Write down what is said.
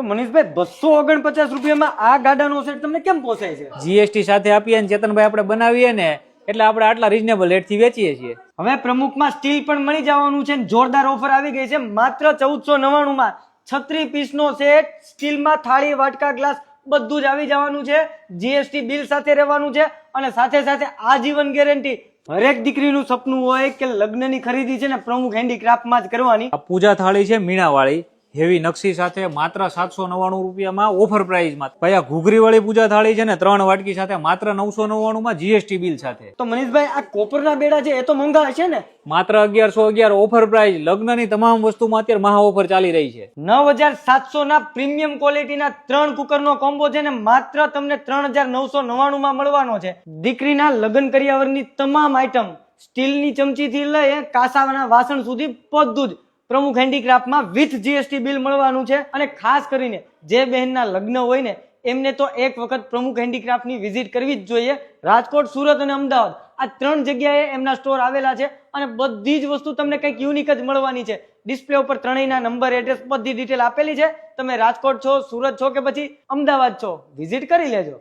તો મનીષભાઈ 249 રૂપિયામાં આ ગાડાનો સેટ તમને કેમ પોસાય છે? જીએસટી સાથે આપીએ ને ચેતનભાઈ આપણે બનાવીએ ને એટલે આપણે આટલા રીઝનેબલ રેટ થી વેચીએ છીએ. હવે પ્રમુખમાં સ્ટીલ પણ મળી જવાનું છે. જોરદાર ઓફર આવી ગઈ છે. માત્ર 1499 માં 36 પીસનો સેટ, સ્ટીલમાં થાળી, વાટકા, ગ્લાસ બધું જ આવી જવાનું છે. જીએસટી બિલ સાથે રહેવાનું છે અને સાથે સાથે આજીવન ગેરંટી. હરેક દીકરીનું સપનું હોય કે લગ્નની ખરીદી છે ને પ્રમુખ હેન્ડીક્રાફ્ટમાં જ કરવાની. આ પૂજા થાળી છે મીણા વાળી, હેવી નકશી સાથે માત્ર 799 રૂપિયામાં ઓફર પ્રાઇસમાં. ભાઈ આ ઘૂઘરી વાળી પૂજા થાળી છે ને 3 વાટકી સાથે માત્ર 999 માં જીએસટી બિલ સાથે. તો મનીષભાઈ આ કોપરના બેડા છે એ તો મોંઘા છે ને? માત્ર 1111 ઓફર પ્રાઇસ. લગ્નની તમામ વસ્તુમાં અત્યારે મહા ઓફર ચાલી રહી છે. 9700 ના પ્રીમિયમ ક્વોલિટીના 3 કુકરનો કોમ્બો છે ને માત્ર તમને 3999 માં મળવાનો છે. દીકરીના લગ્ન કરિયાવરની તમામ આઈટમ, સ્ટીલની ચમચીથી લઈ કાસાના વાસણ સુધી બધું જ પ્રમુખ હેન્ડીક્રાફ્ટમાં વિથ જીએસટી બિલ મળવાનું છે. અને ખાસ કરીને જે બહેનના લગ્ન હોય ને એમને તો એક વખત પ્રમુખ હેન્ડીક્રાફ્ટની વિઝિટ કરવી જ જોઈએ. રાજકોટ, સુરત અને અમદાવાદ આ 3 જગ્યાએ એમના સ્ટોર આવેલા છે અને બધી જ વસ્તુ તમને કંઈક યુનિક જ મળવાની છે. ડિસ્પ્લે ઉપર ત્રણેયના નંબર, એડ્રેસ બધી ડિટેલ આપેલી છે. તમે રાજકોટ છો, સુરત છો કે પછી અમદાવાદ છો, વિઝિટ કરી લેજો.